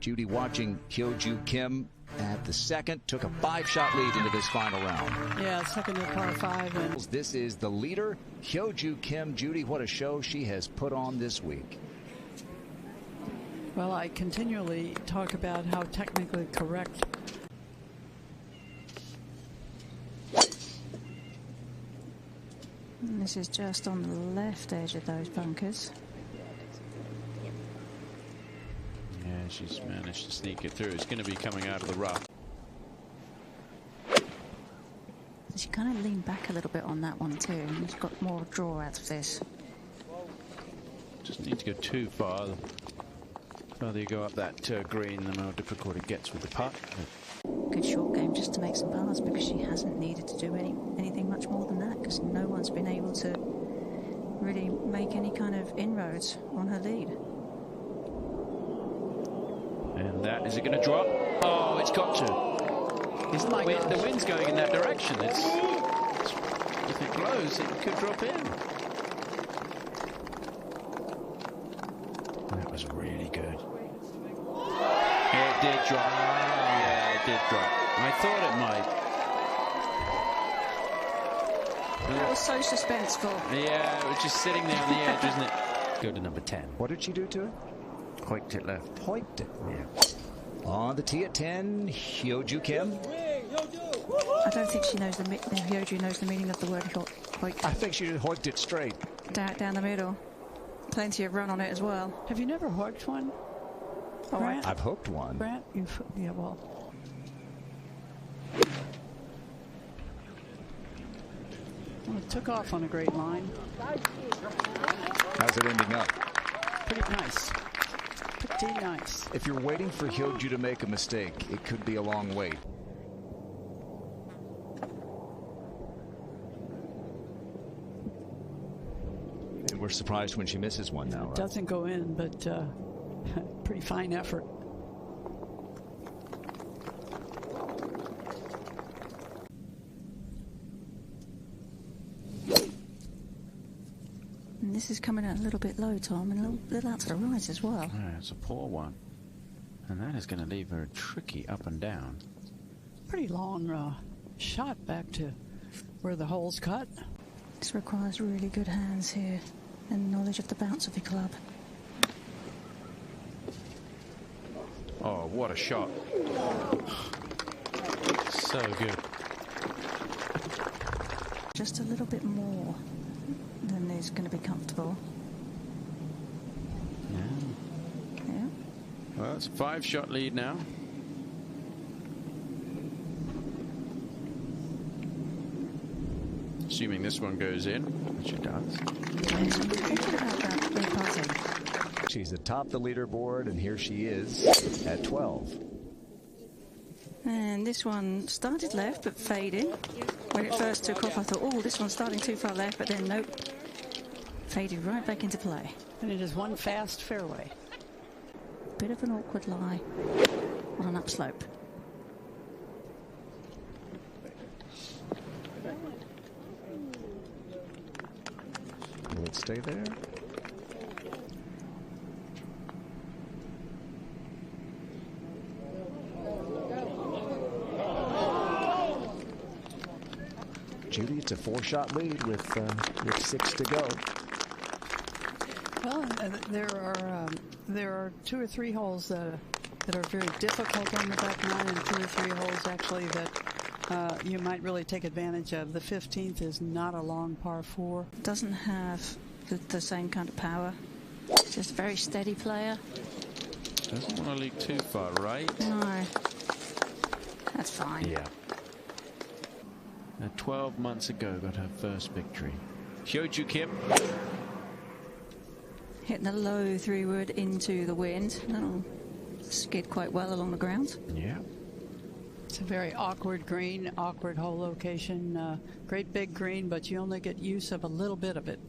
Judy watching Hyo Joo Kim at the second, took a 5-shot lead into this final round. Yeah, second to par 5. And this is the leader, Hyo Joo Kim. Judy, what a show she has put on this week. well, I continually talk about how technically correct and this is just on the left edge of those bunkers. Yeah, she's managed to sneak it through. It's going to be coming out of the rough. She kind of leaned back a little bit on that one too, and she's got more draw out of this. Just need to go too far. The further you go up that green, the more difficult it gets with the putt. Good short game just to make some bars, because she hasn't needed to do anything much more than that, because no one's been able to really make any kind of inroads on her lead. And that, is it going to drop? Oh, it's got to. Isn't the wind's going in that direction? If it blows, it could drop in. That was really good. It did drop. Yeah, it did drop. I thought it might. That was so suspenseful. Yeah, it was just sitting there on the edge, wasn't it? Go to number 10. What did she do to it? Hoiked it left. Hoiked it. Yeah. On the tee at 10, Hyo Joo Kim. I don't think she knows Hyo Joo knows the meaning of the word hoiked. I think she just hoiked it straight. Down the middle. Plenty of run on it as well. Have you never hooked one? Oh, I've hooked one. Brant? Yeah, well. Well, it took off on a great line. How's it ending up? Pretty nice. Pretty nice. If you're waiting for Hyo Joo to make a mistake, it could be a long wait. And we're surprised when she misses one now. It doesn't go in, but pretty fine effort. And this is coming out a little bit low, Tom, and a little out to the right as well. Yeah, it's a poor one. And that is going to leave her tricky up and down. Pretty long shot back to where the hole's cut. This requires really good hands here and knowledge of the bounce of the club. Oh, what a shot. So good. Just a little bit more than is going to be comfortable. Yeah. Yeah. Well, it's a 5-shot lead now. Assuming this one goes in, which it does. She's atop the leaderboard, and here she is at 12. And this one started left but faded. When it first took off, I thought, oh, this one's starting too far left, but then nope. Faded right back into play. And it is one fast fairway. Bit of an awkward lie on an upslope. Will it stay there? Judy, it's a 4-shot lead with 6 to go. Well, there are 2 or 3 holes that are very difficult on the back nine, and 2 or 3 holes actually that you might really take advantage of. The 15th is not a long par 4. Doesn't have the same kind of power. Just a very steady player. Doesn't want to leak too far right. No. That's fine. Yeah. 12 months ago got her first victory. Hyo Joo Kim. Hitting a low 3-wood into the wind. That'll skid quite well along the ground. Yeah. It's a very awkward green, awkward hole location. Great big green, but you only get use of a little bit of it.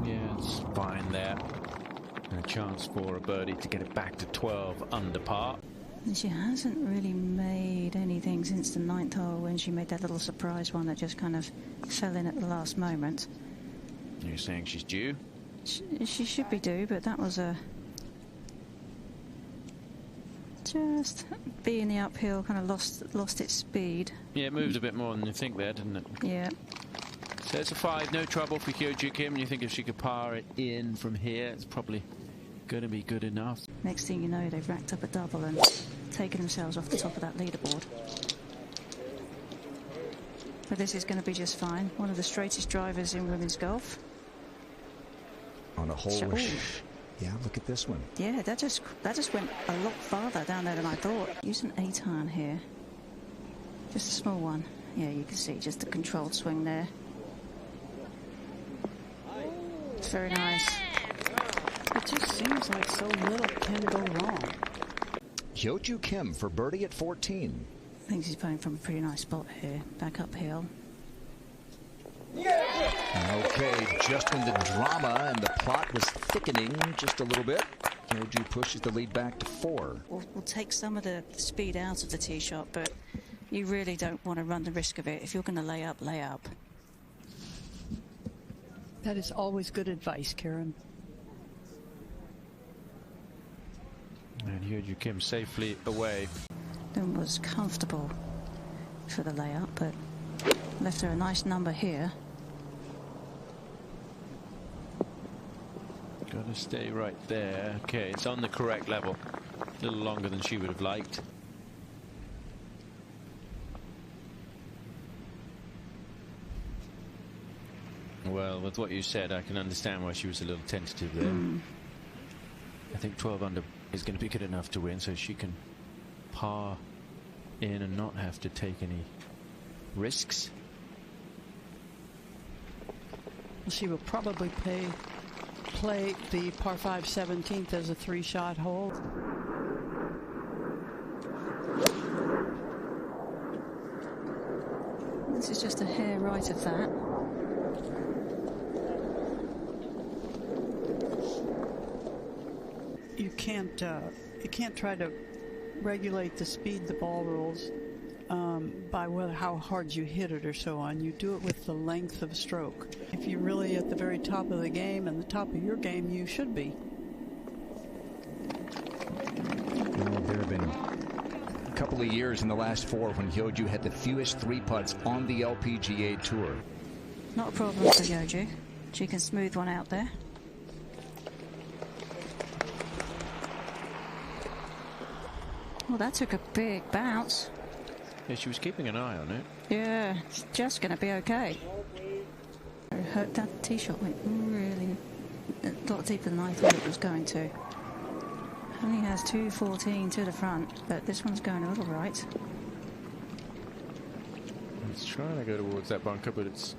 Yeah, it's fine there. And a chance for a birdie to get it back to 12 under par. And she hasn't really made anything since the 9th hole when she made that little surprise one that just kind of fell in at the last moment. You're saying she's due? She should be due, but that was a... just being the uphill kind of lost its speed. Yeah, it moved a bit more than you think there, didn't it? Yeah. So it's a 5, no trouble for Hyo Joo Kim. You think if she could par it in from here, it's probably going to be good enough. Next thing you know, they've racked up a double and taken themselves off the top of that leaderboard. But this is going to be just fine. One of the straightest drivers in women's golf. On a hole. Yeah, look at this one. Yeah, that just went a lot farther down there than I thought. Use an 8-iron here. Just a small one. Yeah, you can see just a controlled swing there. It's very nice. It just seems like so little can go wrong. Hyo Joo Kim for birdie at 14. I think she's playing from a pretty nice spot here, back uphill. Okay, just when the drama and the plot was thickening just a little bit, Hyo Joo pushes the lead back to 4. We'll take some of the speed out of the tee shot, but you really don't want to run the risk of it. If you're going to lay up, lay up. That is always good advice, Karen. And Hyo Joo Kim safely away. And was comfortable for the layup, but left her a nice number here. Got to stay right there. Okay, it's on the correct level. A little longer than she would have liked. Well, with what you said, I can understand why she was a little tentative there. I think 12 under is going to be good enough to win, so she can par in and not have to take any risks. She will probably play the par 5 17th as a 3-shot hole. This is just a hair right of that. You can't try to regulate the speed the ball rolls by how hard you hit it or so on. You do it with the length of stroke. If you're really at the very top of the game and the top of your game, you should be. Well, there have been a couple of years in the last 4 when Hyo Joo had the fewest 3 putts on the LPGA Tour. Not a problem for Hyo Joo. She can smooth one out there. Well, that took a big bounce. Yeah, she was keeping an eye on it. Yeah, it's just going to be okay. That tee shot went really a lot deeper than I thought it was going to. Only has 214 to the front, but this one's going a little right. It's trying to go towards that bunker, but it's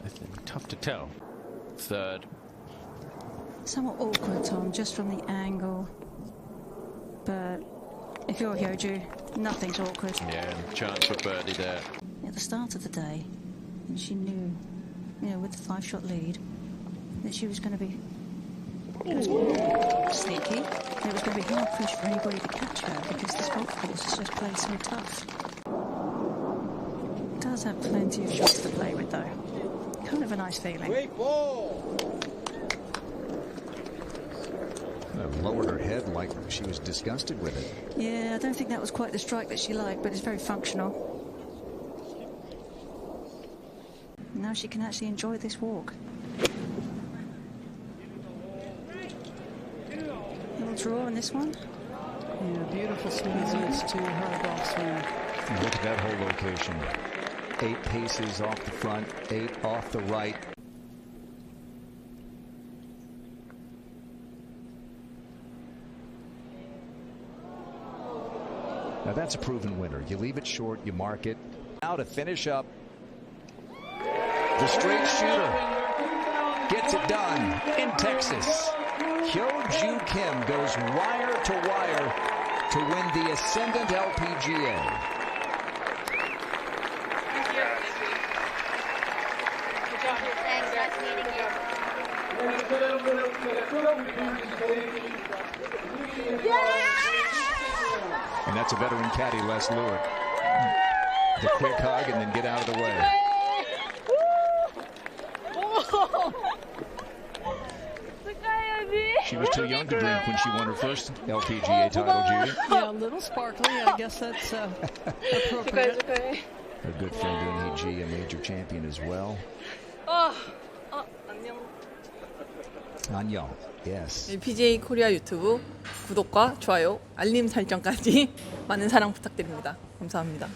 I think tough to tell. Third. Somewhat awkward, Tom, just from the angle. But if you're Hyo Joo, nothing's awkward. Yeah, chance for birdie there. At the start of the day, and she knew, with the 5-shot lead, that she was going to be sneaky. It was going to be hard push for anybody to catch her because this golf course is just played so tough. It does have plenty of shots to play with, though. Kind of a nice feeling. Great ball! Lowered her head like she was disgusted with it. Yeah, I don't think that was quite the strike that she liked, but it's very functional. Now she can actually enjoy this walk. Little draw in this one. Yeah, beautiful smoothness to her golf swing. Look at that whole location. 8 paces off the front, 8 off the right. Now that's a proven winner. You leave it short, you mark it. Now to finish up, the straight shooter gets it done in Texas. Hyo Joo Kim goes wire to wire to win the Ascendent LPGA. Yeah! And that's a veteran caddy, Les Lewis. The quick hug and then get out of the way. She was too young to drink when she won her first LPGA title, Judy. Yeah, a little sparkly. I guess that's appropriate. A good friend in Hyo Joo, a major champion as well. 안녕. 안녕. Yes. LPGA 코리아 유튜브 구독과 좋아요, 알림 설정까지 많은 사랑 부탁드립니다. 감사합니다.